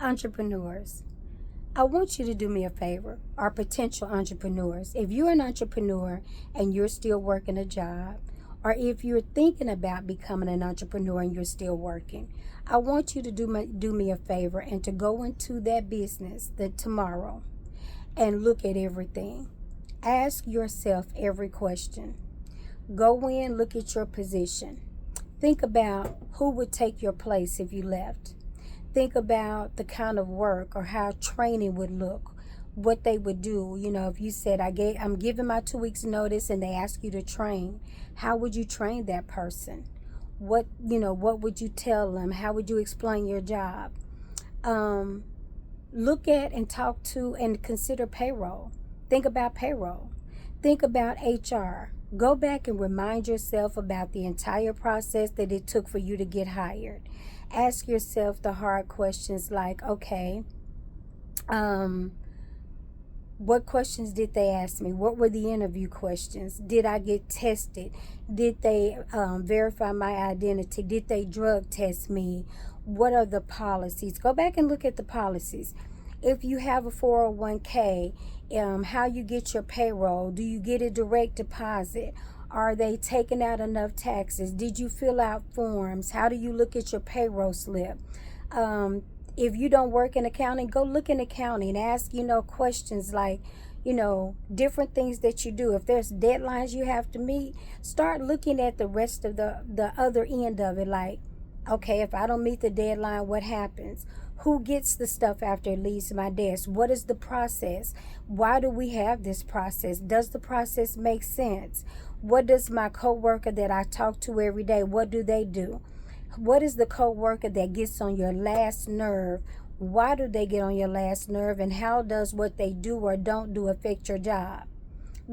Entrepreneurs, I want you to do me a favor, or potential entrepreneurs. If you're an entrepreneur and you're still working a job, or if you're thinking about becoming an entrepreneur and you're still working, I want you to do me a favor and to go into that business tomorrow and look at everything. Ask yourself every question. Go in, look at your position. Think about who would take your place if you left. Think about the kind of work or how training would look, what they would do. You know, if you said, I'm giving my 2 weeks notice and they ask you to train, how would you train that person? What would you tell them? How would you explain your job? Look at and talk to and consider payroll. Think about payroll. Think about HR. Go back and remind yourself about the entire process that it took for you to get hired. Ask yourself the hard questions like, okay, what questions did they ask me? What were the interview questions? Did I get tested? Did they verify my identity? Did they drug test me? What are the policies? Go back and look at the policies. If you have a 401k, how you get your payroll? Do you get a direct deposit? Are they taking out enough taxes? Did you fill out forms? How do you look at your payroll slip? If you don't work in accounting, go look in accounting. Ask, questions like, different things that you do. If there's deadlines you have to meet, start looking at the rest of the other end of it. Like, okay, if I don't meet the deadline, what happens? Who gets the stuff after it leaves my desk? What is the process? Why do we have this process? Does the process make sense? What does my coworker that I talk to every day, what do they do? What is the coworker that gets on your last nerve? Why do they get on your last nerve? And how does what they do or don't do affect your job?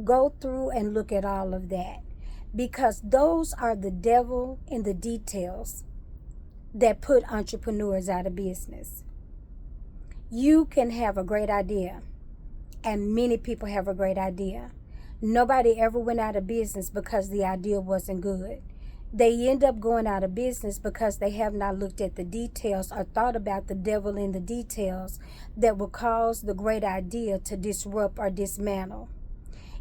Go through and look at all of that, because those are the devil in the details that put entrepreneurs out of business. You can have a great idea, and many people have a great idea. Nobody ever went out of business because the idea wasn't good. They end up going out of business because they have not looked at the details or thought about the devil in the details that will cause the great idea to disrupt or dismantle.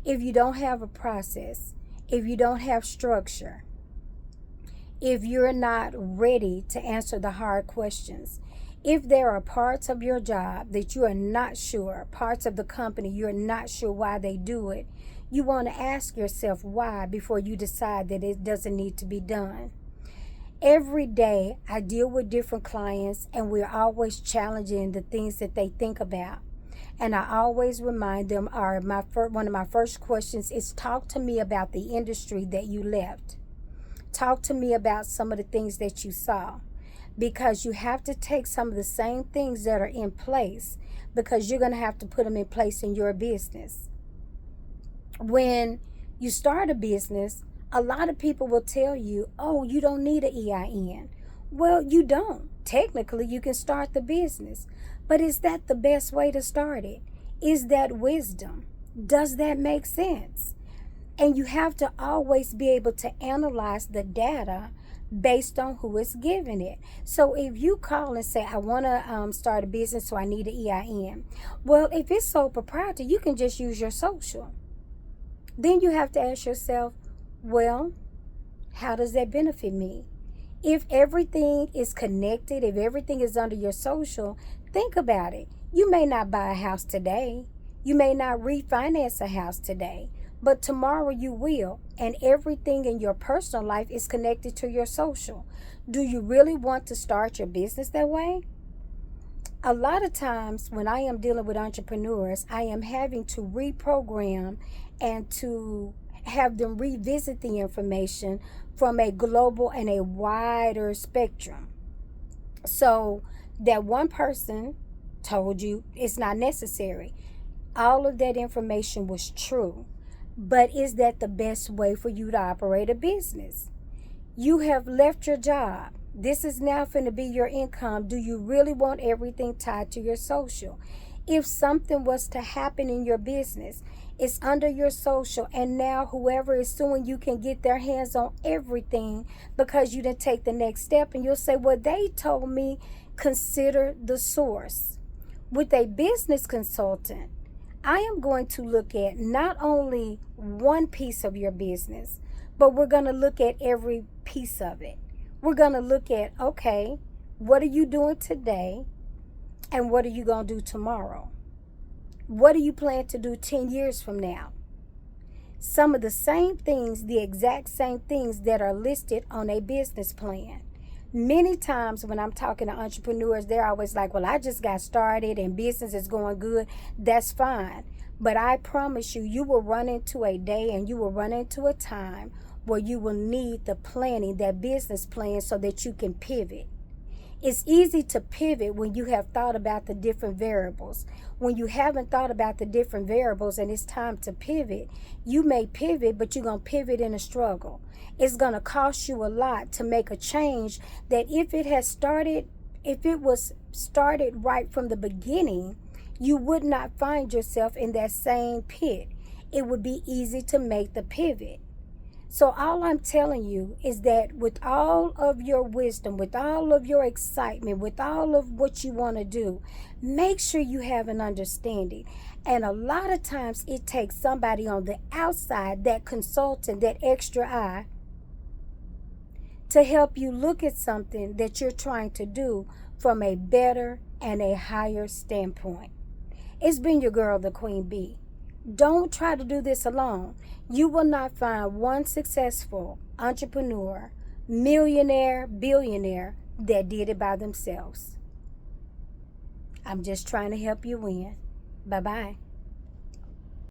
If you don't have a process, if you don't have structure, if you're not ready to answer the hard questions, if there are parts of your job that you are not sure, parts of the company you're not sure why they do it, you want to ask yourself why before you decide that it doesn't need to be done. Every day I deal with different clients, and we're always challenging the things that they think about. And I always remind them, one of my first questions is, talk to me about the industry that you left. Talk to me about some of the things that you saw, because you have to take some of the same things that are in place, because you're going to have to put them in place in your business. When you start a business, a lot of people will tell you, oh, you don't need an EIN. Well, you don't. Technically, you can start the business. But is that the best way to start it? Is that wisdom? Does that make sense? And you have to always be able to analyze the data based on who is giving it. So if you call and say, I want to start a business, so I need an EIN. Well, if it's sole proprietor, you can just use your social. Then you have to ask yourself, well, how does that benefit me? If everything is connected, if everything is under your social, think about it. You may not buy a house today. You may not refinance a house today. But tomorrow you will, and everything in your personal life is connected to your social. Do you really want to start your business that way? A lot of times when I am dealing with entrepreneurs, I am having to reprogram and to have them revisit the information from a global and a wider spectrum. So that one person told you it's not necessary. All of that information was true. But is that the best way for you to operate a business? You have left your job. This is now going to be your income. Do you really want everything tied to your social? If something was to happen in your business, it's under your social, and now whoever is suing you can get their hands on everything because you didn't take the next step. And you'll say, well, they told me consider the source. With a business consultant, I am going to look at not only one piece of your business, but we're going to look at every piece of it. We're going to look at, okay, what are you doing today and what are you going to do tomorrow? What do you plan to do 10 years from now? Some of the same things, the exact same things that are listed on a business plan. Many times when I'm talking to entrepreneurs, they're always like, well, I just got started and business is going good. That's fine. But I promise you, you will run into a day and you will run into a time where you will need the planning, that business plan, so that you can pivot. It's easy to pivot when you have thought about the different variables. When you haven't thought about the different variables and it's time to pivot, you may pivot, but you're going to pivot in a struggle. It's going to cost you a lot to make a change that if it was started right from the beginning, you would not find yourself in that same pit. It would be easy to make the pivot. So all I'm telling you is that with all of your wisdom, with all of your excitement, with all of what you want to do, make sure you have an understanding. And a lot of times it takes somebody on the outside, that consultant, that extra eye, to help you look at something that you're trying to do from a better and a higher standpoint. It's been your girl, the Queen Bee. Don't try to do this alone. You will not find one successful entrepreneur, millionaire, billionaire that did it by themselves. I'm just trying to help you win. Bye-bye.